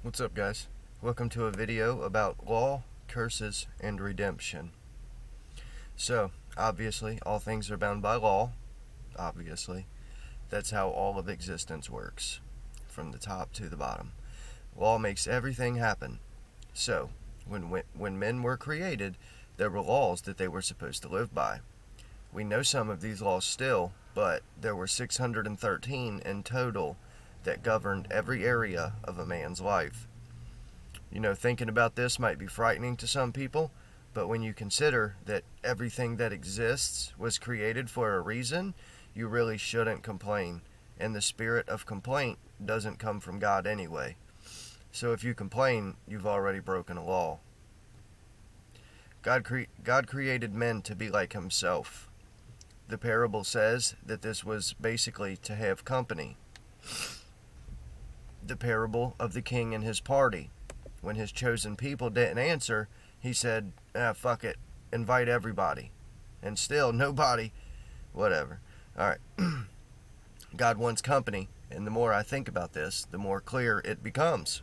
What's up, guys? Welcome to a video about law, curses, and redemption. So, obviously, all things are bound by law. Obviously, that's how all of existence works, from the top to the bottom. Law makes everything happen. So, when men were created, there were laws that they were supposed to live by. We know some of these laws still, but there were 613 in total that governed every area of a man's life. Thinking about this might be frightening to some people, but when you consider that everything that exists was created for a reason, you really shouldn't complain. And the spirit of complaint doesn't come from God anyway. So if you complain, you've already broken a law. God created men to be like himself. The parable says that this was basically to have company. The parable of the king and his party. When his chosen people didn't answer, he said, fuck it, invite everybody. And still, nobody, whatever. Alright, God wants company, and the more I think about this, the more clear it becomes.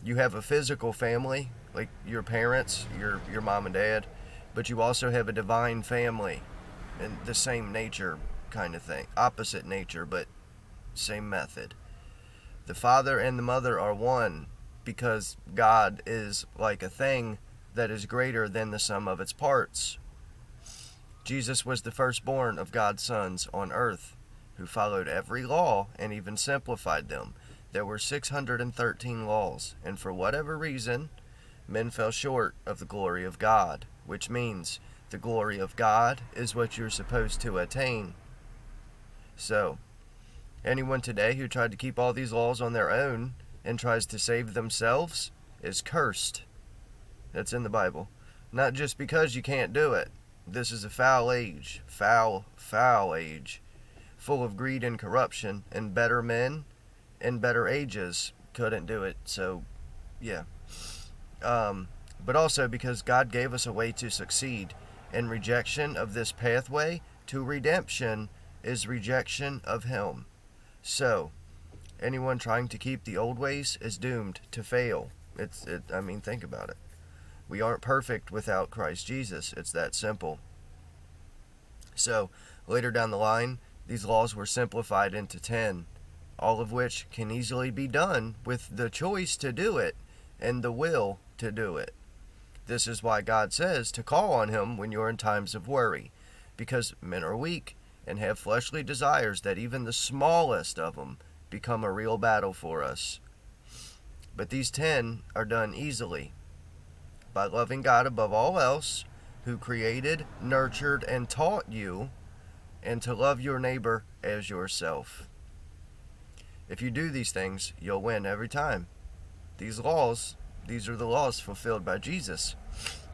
You have a physical family, like your parents, your mom and dad, but you also have a divine family, and the same nature kind of thing. Opposite nature, but same method. The father and the mother are one, because God is like a thing that is greater than the sum of its parts. Jesus was the firstborn of God's sons on earth, who followed every law and even simplified them. There were 613 laws, and for whatever reason, men fell short of the glory of God, which means the glory of God is what you're supposed to attain. So, anyone today who tried to keep all these laws on their own and tries to save themselves is cursed. That's in the Bible. Not just because you can't do it. This is a foul age. Foul age. Full of greed and corruption, and better men in better ages couldn't do it. So, yeah. But also because God gave us a way to succeed, and rejection of this pathway to redemption is rejection of Him. So, anyone trying to keep the old ways is doomed to fail. Think about it. We aren't perfect without Christ Jesus. It's that simple. So, later down the line, these laws were simplified into 10, all of which can easily be done with the choice to do it and the will to do it. This is why God says to call on Him when you're in times of worry, because men are weak and have fleshly desires that even the smallest of them become a real battle for us. But these 10 are done easily by loving God above all else, who created, nurtured, and taught you, and to love your neighbor as yourself. If you do these things, you'll win every time. These are the laws fulfilled by Jesus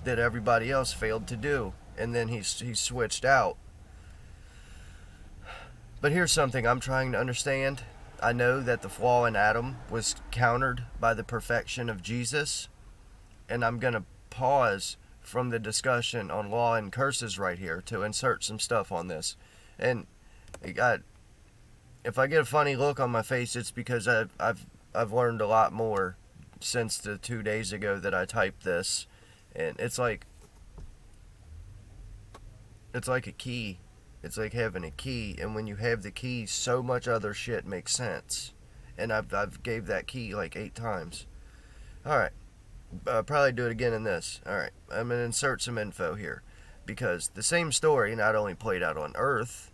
that everybody else failed to do, and then he switched out. But here's something I'm trying to understand. I know that the flaw in Adam was countered by the perfection of Jesus, and I'm going to pause from the discussion on law and curses right here to insert some stuff on this. And if I get a funny look on my face, it's because I've learned a lot more since the 2 days ago that I typed this, and it's like a key. It's like having a key, and when you have the key, so much other shit makes sense. And I've gave that key like 8 times. Alright, I'll probably do it again in this. Alright, I'm going to insert some info here, because the same story not only played out on Earth,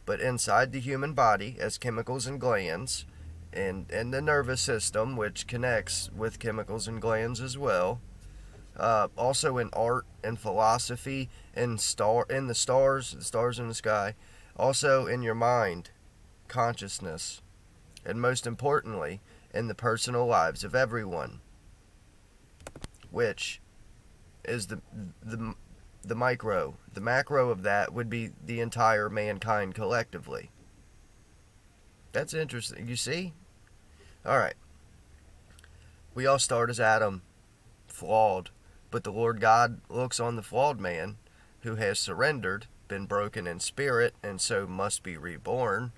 but inside the human body as chemicals and glands, and the nervous system, which connects with chemicals and glands as well. Also in art and philosophy, in the stars in the sky, also in your mind, consciousness, and most importantly, in the personal lives of everyone, which is the micro. The macro of that would be the entire mankind collectively. That's interesting. You see? Alright. We all start as Adam, flawed. But the Lord God looks on the flawed man who has surrendered, been broken in spirit, and so must be reborn,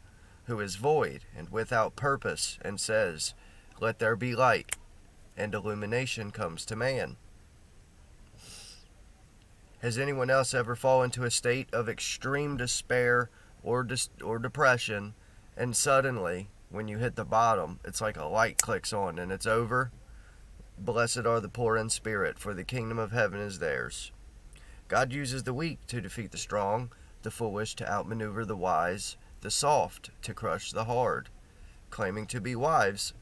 who is void and without purpose, and says, "Let there be light." and illumination comes to man. Has anyone else ever fallen into a state of extreme despair or depression, and suddenly, when you hit the bottom, it's like a light clicks on and it's over? Blessed are the poor in spirit, for the kingdom of heaven is theirs. God uses the weak to defeat the strong, the foolish to outmaneuver the wise, the soft to crush the hard. Claiming to be wise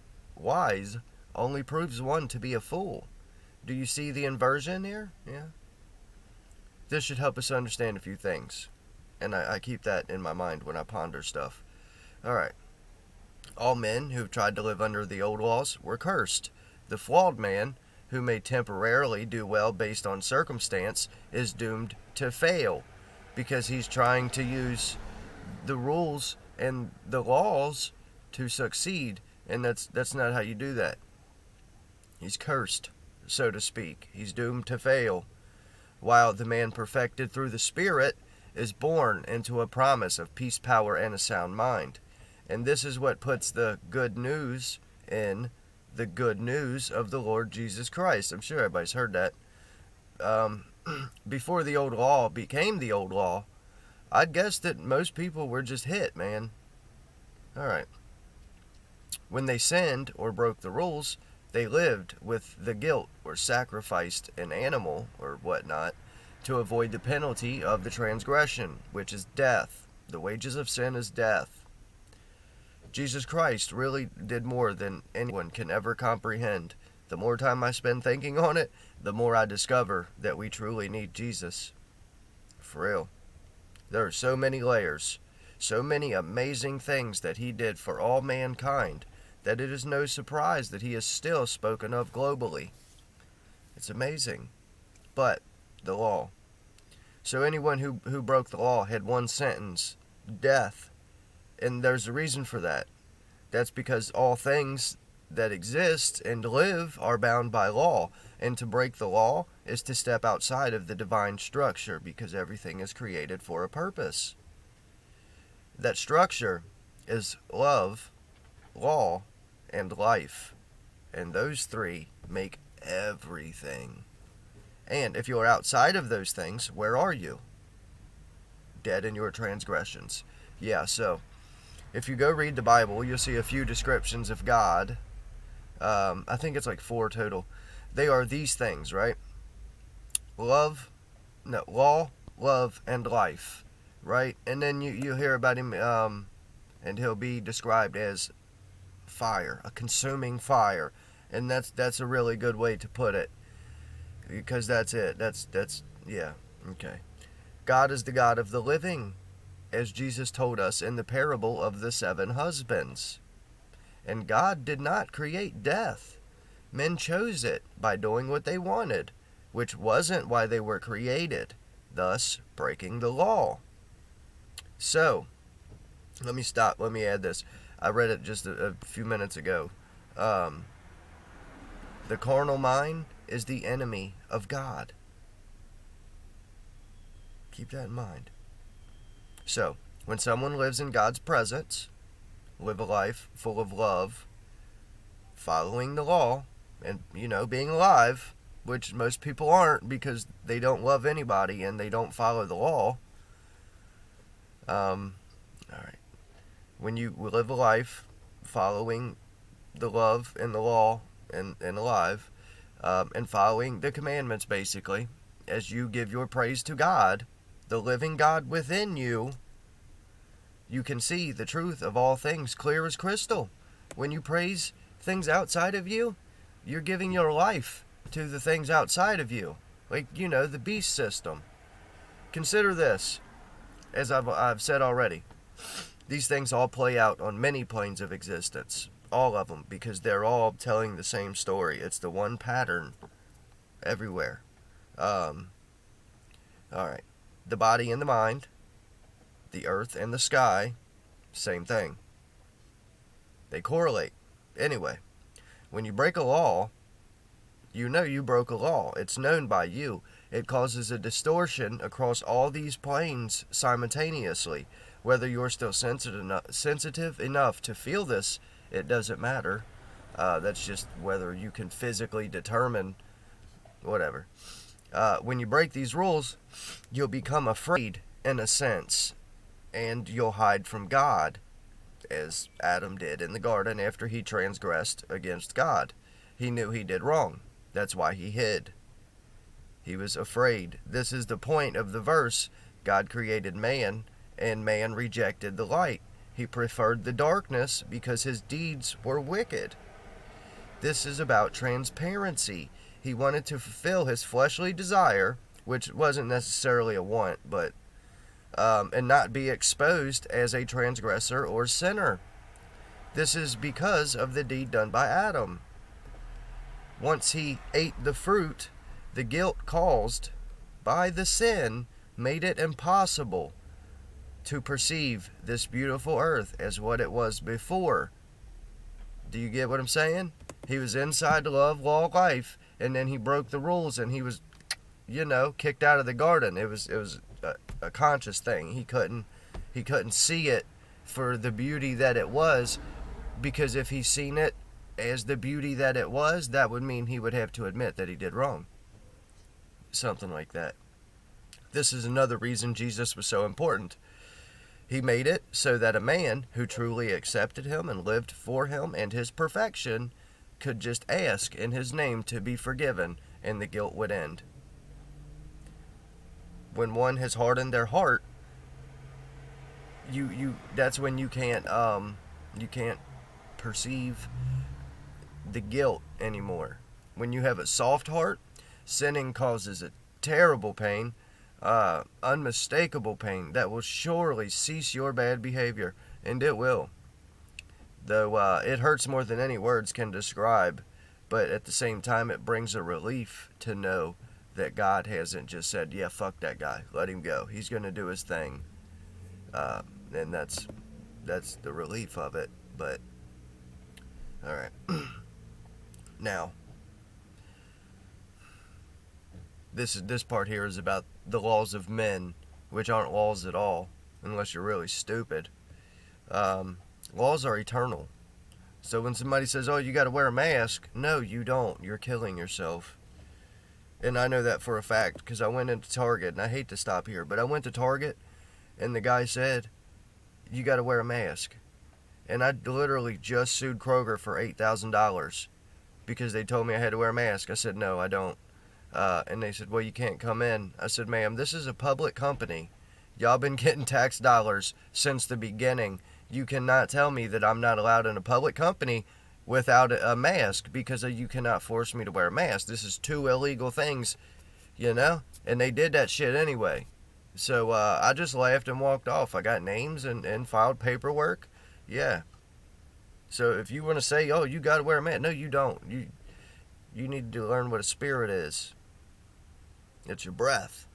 only proves one to be a fool. Do you see the inversion here? Yeah. This should help us understand a few things, and I keep that in my mind when I ponder stuff. Alright. All men who've tried to live under the old laws were cursed. The flawed man, who may temporarily do well based on circumstance, is doomed to fail because he's trying to use the rules and the laws to succeed, and that's not how you do that. He's cursed, so to speak. He's doomed to fail. While the man perfected through the Spirit is born into a promise of peace, power, and a sound mind. And this is what puts the good news in the good news of the Lord Jesus Christ. I'm sure everybody's heard that. Before the old law became the old law, I'd guess that most people were just hit, man. Alright. When they sinned or broke the rules, they lived with the guilt or sacrificed an animal or whatnot to avoid the penalty of the transgression, which is death. The wages of sin is death. Jesus Christ really did more than anyone can ever comprehend. The more time I spend thinking on it, the more I discover that we truly need Jesus. For real. There are so many layers, so many amazing things that he did for all mankind, that it is no surprise that he is still spoken of globally. It's amazing. But the law. So anyone who broke the law had one sentence: death. And there's a reason for that. That's because all things that exist and live are bound by law. And to break the law is to step outside of the divine structure, because everything is created for a purpose. That structure is love, law, and life. And those three make everything. And if you are outside of those things, where are you? Dead in your transgressions. Yeah, so if you go read the Bible, you'll see a few descriptions of God. I think it's like 4 total. They are these things, right? Law, love, and life, right? And then you hear about him, and he'll be described as fire, a consuming fire. And that's a really good way to put it, because that's it. That's yeah, okay. God is the God of the living, as Jesus told us in the parable of the 7 husbands. And God did not create death. Men chose it by doing what they wanted, which wasn't why they were created, thus breaking the law. So, let me stop. Let me add this. I read it just a few minutes ago. The carnal mind is the enemy of God. Keep that in mind. So, when someone lives in God's presence, live a life full of love, following the law, and, being alive, which most people aren't because they don't love anybody and they don't follow the law. Alright. When you live a life following the love and the law and alive, and following the commandments, basically, as you give your praise to God, the living God within you, you can see the truth of all things clear as crystal. When you praise things outside of you, you're giving your life to the things outside of you. Like, the beast system. Consider this, as I've said already. These things all play out on many planes of existence. All of them, because they're all telling the same story. It's the one pattern everywhere. Alright. The body and the mind, the earth and the sky, same thing. They correlate. Anyway, when you break a law, you broke a law. It's known by you. It causes a distortion across all these planes simultaneously. Whether you're still sensitive enough to feel this, it doesn't matter. That's just whether you can physically determine whatever. When you break these rules, you'll become afraid in a sense, and you'll hide from God, as Adam did in the garden after he transgressed against God. He knew he did wrong. That's why he hid. He was afraid. This is the point of the verse. God created man, and man rejected the light. He preferred the darkness because his deeds were wicked. This is about transparency. He wanted to fulfill his fleshly desire, which wasn't necessarily a want, but and not be exposed as a transgressor or sinner. This is because of the deed done by Adam. Once he ate the fruit, the guilt caused by the sin made it impossible to perceive this beautiful earth as what it was before. Do you get what I'm saying? He was inside love, law, life, and then he broke the rules, and he was, kicked out of the garden. It was a conscious thing. He couldn't see it for the beauty that it was, because if he seen it as the beauty that it was, that would mean he would have to admit that he did wrong. Something like that. This is another reason Jesus was so important. He made it so that a man who truly accepted him and lived for him and his perfection could just ask in his name to be forgiven, and the guilt would end. When one has hardened their heart, that's when you can't perceive the guilt anymore. When you have a soft heart, sinning causes a terrible pain, unmistakable pain that will surely cease your bad behavior, and it will. Though it hurts more than any words can describe, but at the same time it brings a relief to know that God hasn't just said, yeah, fuck that guy, let him go. He's going to do his thing. And that's the relief of it. But, alright. Now, this part here is about the laws of men, which aren't laws at all, unless you're really stupid. Laws are eternal. So when somebody says, oh, you got to wear a mask, no, you don't. You're killing yourself. And I know that for a fact, because I went into Target, and I hate to stop here, but I went to Target, and the guy said, you got to wear a mask. And I literally just sued Kroger for $8,000 because they told me I had to wear a mask. I said, no, I don't. And they said, well, you can't come in. I said, ma'am, this is a public company. Y'all been getting tax dollars since the beginning. You cannot tell me that I'm not allowed in a public company without a mask, because you cannot force me to wear a mask. This is two illegal things, and they did that shit anyway. So I just laughed and walked off. I got names and filed paperwork. Yeah. So if you want to say, oh, you got to wear a mask, no, you don't. You need to learn what a spirit is. It's your breath.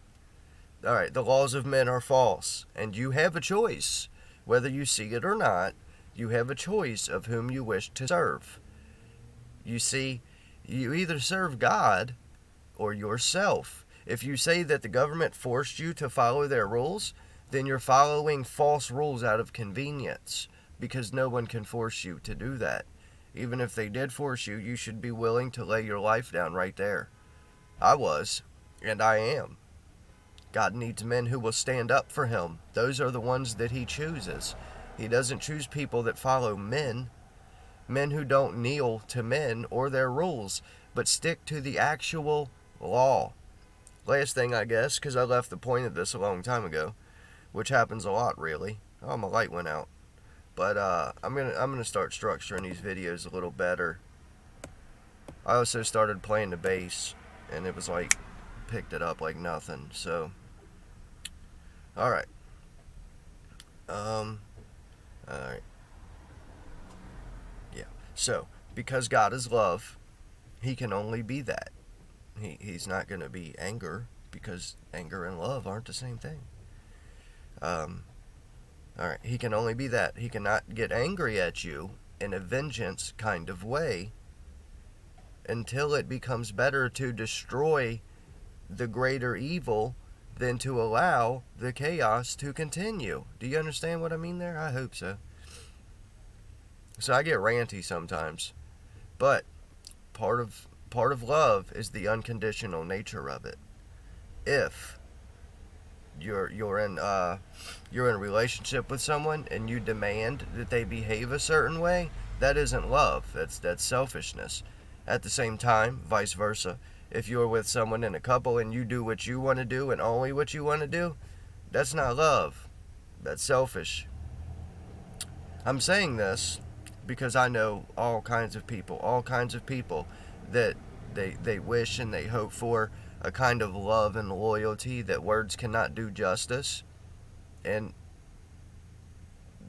All right, the laws of men are false, and you have a choice. Whether you see it or not, you have a choice of whom you wish to serve. You see, you either serve God or yourself. If you say that the government forced you to follow their rules, then you're following false rules out of convenience, because no one can force you to do that. Even if they did force you, you should be willing to lay your life down right there. I was, and I am. God needs men who will stand up for him. Those are the ones that he chooses. He doesn't choose people that follow men who don't kneel to men or their rules, but stick to the actual law. Last thing, I guess, because I left the point of this a long time ago, which happens a lot, really. Oh, my light went out. But I'm gonna start structuring these videos a little better. I also started playing the bass, and it was like, picked it up like nothing. So, all right. Alright. Yeah. So, because God is love, he can only be that. He's not going to be anger, because anger and love aren't the same thing. Alright, he can only be that. He cannot get angry at you in a vengeance kind of way until it becomes better to destroy the greater evil than to allow the chaos to continue. Do you understand what I mean there? I hope so. So I get ranty sometimes, But part of love is the unconditional nature of it. If you're in a relationship with someone and you demand that they behave a certain way, that isn't love. That's selfishness. At the same time, vice versa. If you're with someone in a couple and you do what you want to do and only what you want to do, that's not love. That's selfish. I'm saying this because I know all kinds of people that they wish and they hope for a kind of love and loyalty that words cannot do justice. And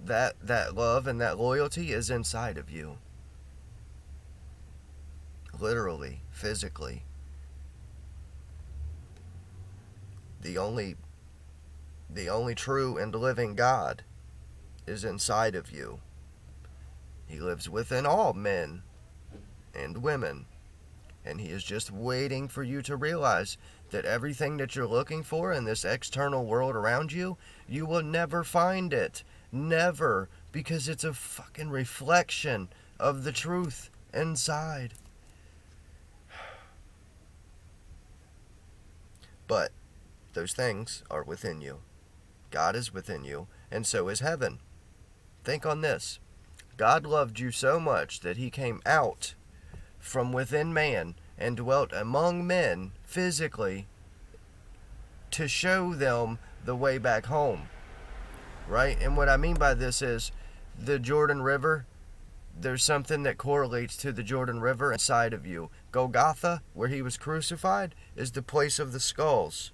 that love and that loyalty is inside of you. Literally, physically. The only true and living God is inside of you. He lives within all men and women. And he is just waiting for you to realize that everything that you're looking for in this external world around you, you will never find it. Never. Because it's a fucking reflection of the truth inside. But those things are within you. God is within you, and so is heaven. Think on this. God loved you so much that he came out from within man and dwelt among men physically to show them the way back home. Right? And what I mean by this is the Jordan River, there's something that correlates to the Jordan River inside of you. Golgotha, where he was crucified, is the place of the skulls.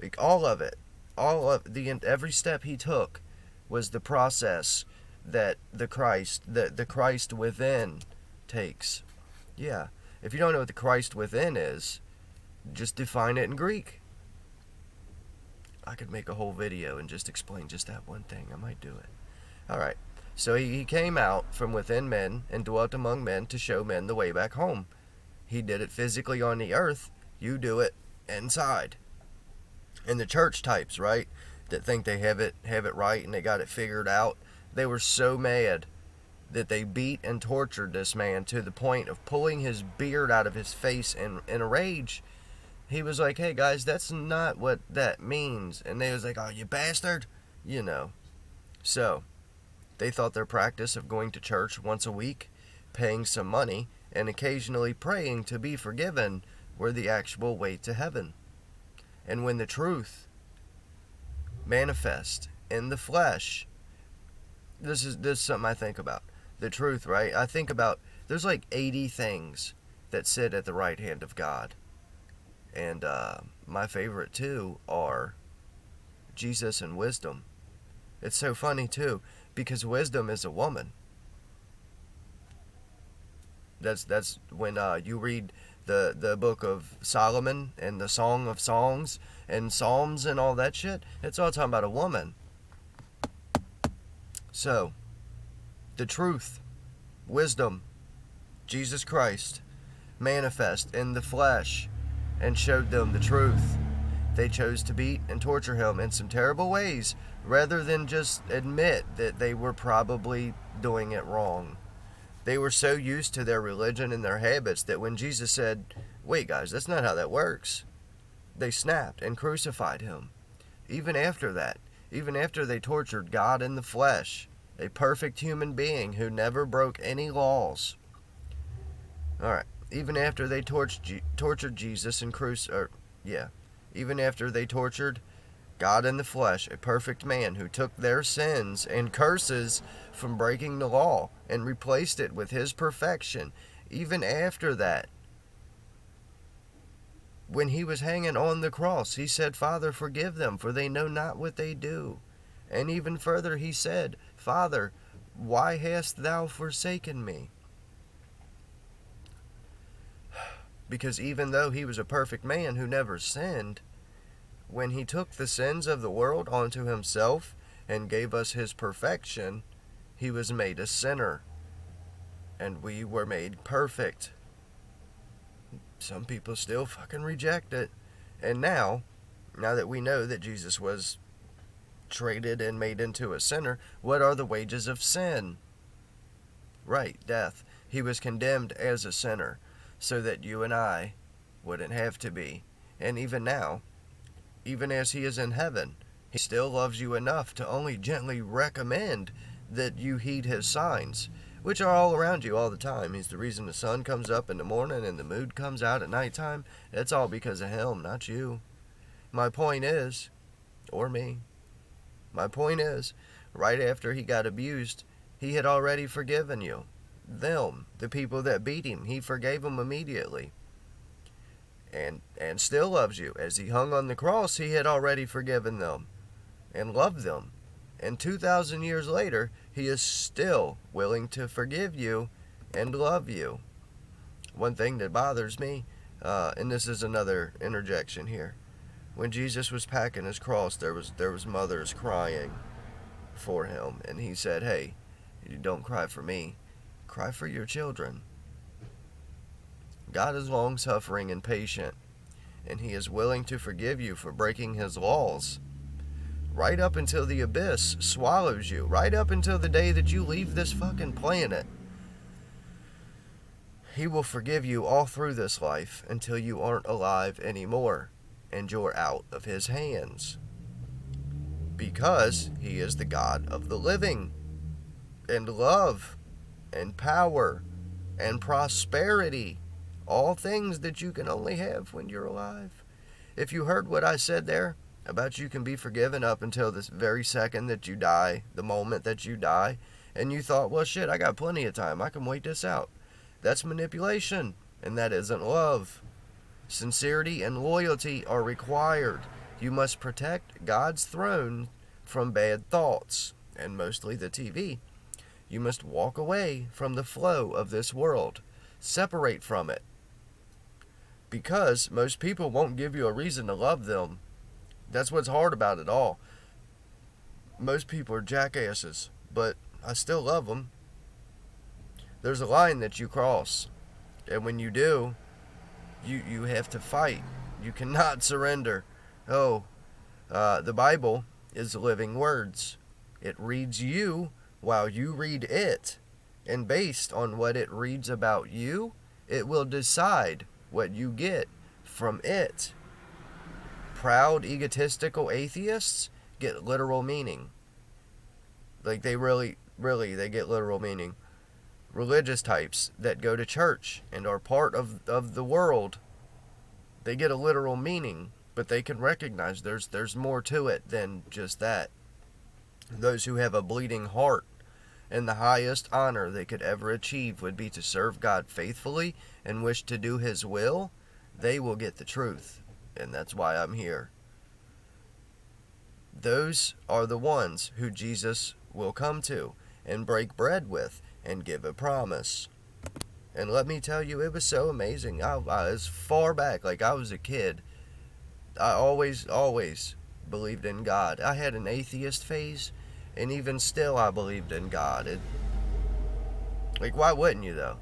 Like all of it, every step he took was the process that the Christ within takes. Yeah. If you don't know what the Christ within is, just define it in Greek. I could make a whole video and just explain just that one thing. I might do it. Alright. So he came out from within men and dwelt among men to show men the way back home. He did it physically on the earth. You do it inside. And the church types, right, that think they have it right and they got it figured out, they were so mad that they beat and tortured this man to the point of pulling his beard out of his face in a rage. He was like, hey guys, that's not what that means. And they was like, oh, you bastard. You know. So, they thought their practice of going to church once a week, paying some money, and occasionally praying to be forgiven were the actual way to heaven. And when the truth manifests in the flesh, this is something I think about. The truth, right? I think about, there's like 80 things that sit at the right hand of God. And my favorite two are Jesus and wisdom. It's so funny too, because wisdom is a woman. That's when you read the book of Solomon and the Song of Songs and Psalms and all that shit, it's all talking about a woman. So, the truth, wisdom, Jesus Christ, manifest in the flesh and showed them the truth. They chose to beat and torture him in some terrible ways rather than just admit that they were probably doing it wrong. They were so used to their religion and their habits that when Jesus said, wait guys, that's not how that works, they snapped and crucified him. Even after that, even after they tortured God in the flesh, a perfect human being who never broke any laws. Alright, even after they tortured Jesus and even after they tortured God in the flesh, a perfect man who took their sins and curses from breaking the law and replaced it with his perfection. Even after that, when he was hanging on the cross, he said, Father, forgive them, for they know not what they do. And even further, he said, Father, why hast thou forsaken me? Because even though he was a perfect man who never sinned, when he took the sins of the world onto himself and gave us his perfection, he was made a sinner. And we were made perfect. Some people still fucking reject it. And now that we know that Jesus was traded and made into a sinner, what are the wages of sin? Right, death. He was condemned as a sinner so that you and I wouldn't have to be. And even now, even as he is in heaven, he still loves you enough to only gently recommend that you heed his signs, which are all around you all the time. He's the reason the sun comes up in the morning and the moon comes out at nighttime. It's all because of him, not you. My point is, or me, my point is, right after he got abused, he had already forgiven you. Them, the people that beat him, he forgave them immediately. And still loves you. As he hung on the cross, he had already forgiven them and loved them. And 2,000 years later, he is still willing to forgive you and love you. One thing that bothers me, and this is another interjection here, when Jesus was packing his cross, there was mothers crying for him, and he said, "Hey, you don't cry for me, cry for your children." God is long-suffering and patient, and he is willing to forgive you for breaking his laws. Right up until the abyss swallows you. Right up until the day that you leave this fucking planet. He will forgive you all through this life until you aren't alive anymore and you're out of his hands. Because he is the God of the living, and love, and power, and prosperity. All things that you can only have when you're alive. If you heard what I said there, about you can be forgiven up until this very second that you die, the moment that you die, and you thought, well, shit, I got plenty of time, I can wait this out. That's manipulation, and that isn't love. Sincerity and loyalty are required. You must protect God's throne from bad thoughts, and mostly the TV. You must walk away from the flow of this world. Separate from it. Because most people won't give you a reason to love them. That's what's hard about it all. Most people are jackasses, but I still love them. There's a line that you cross, and when you do, you have to fight. You cannot surrender. The Bible is living words. It reads you while you read it, and based on what it reads about you, it will decide what you get from it. Proud, egotistical atheists get literal meaning. Like they really, they get literal meaning. Religious types that go to church and are part of the world, they get a literal meaning, but they can recognize there's more to it than just that. Those who have a bleeding heart, and the highest honor they could ever achieve would be to serve God faithfully and wish to do his will, they will get the truth. And that's why I'm here. Those are the ones who Jesus will come to and break bread with and give a promise. And let me tell you, it was so amazing. I was far back, like I was a kid. I always believed in God. I had an atheist phase, and even still I believed in God. Like, why wouldn't you, though?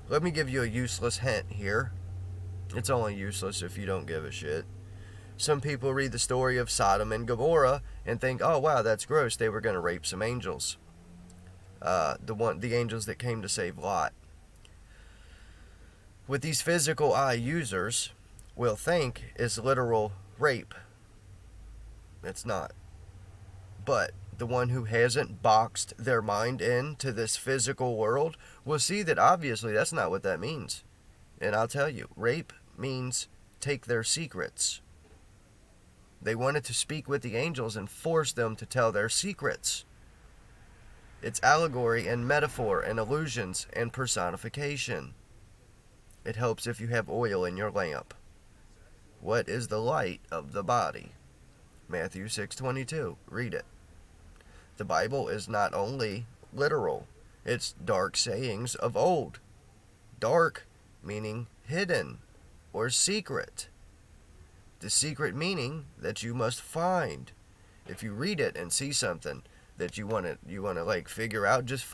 Let me give you a useless hint here. It's only useless if you don't give a shit. Some people read the story of Sodom and Gomorrah and think, oh wow, that's gross, they were going to rape some angels. The angels that came to save Lot. What these physical eye users will think is literal rape. It's not. But the one who hasn't boxed their mind into this physical world will see that obviously that's not what that means. And I'll tell you, rape means take their secrets. They wanted to speak with the angels and force them to tell their secrets. It's allegory and metaphor and illusions and personification. It helps if you have oil in your lamp. What is the light of the body? Matthew 6:22. Read it. The Bible is not only literal, it's dark sayings of old. Dark meaning hidden or secret. The secret meaning that you must find. If you read it and see something that you want to like figure out, just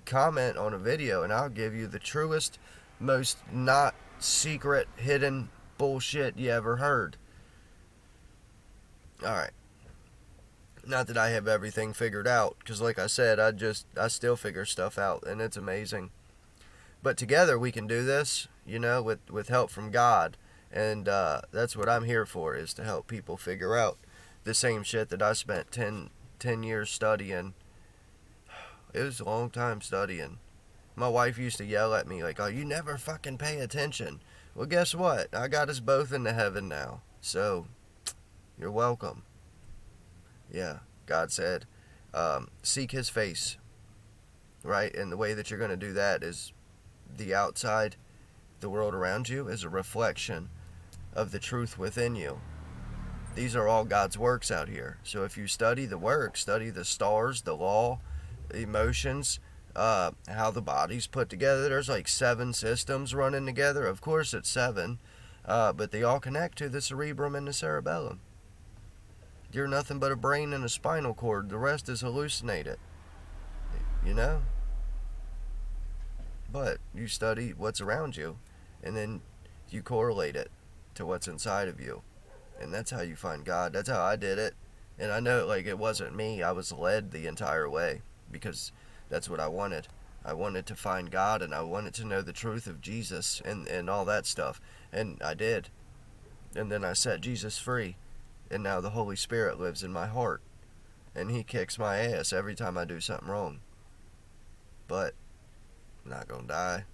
comment on a video and I'll give you the truest, most not secret, hidden bullshit you ever heard. Alright. Not that I have everything figured out, because like I said, I still figure stuff out, and it's amazing. But together we can do this, with help from God. And that's what I'm here for, is to help people figure out the same shit that I spent 10 years studying. It was a long time studying. My wife used to yell at me like, "Oh, you never fucking pay attention." Well, guess what? I got us both into heaven now. So, you're welcome. Yeah, God said, seek his face, right? And the way that you're going to do that is the outside, the world around you, is a reflection of the truth within you. These are all God's works out here. So if you study the work, study the stars, the law, the emotions, how the body's put together. There's like 7 systems running together. Of course it's 7, but they all connect to the cerebrum and the cerebellum. You're nothing but a brain and a spinal cord. The rest is hallucinated. You know? But you study what's around you, and then you correlate it to what's inside of you. And that's how you find God. That's how I did it. And I know, like, it wasn't me. I was led the entire way, because that's what I wanted. I wanted to find God, and I wanted to know the truth of Jesus and all that stuff. And I did. And then I set Jesus free. And now the Holy Spirit lives in my heart. And he kicks my ass every time I do something wrong. But I'm not gonna die.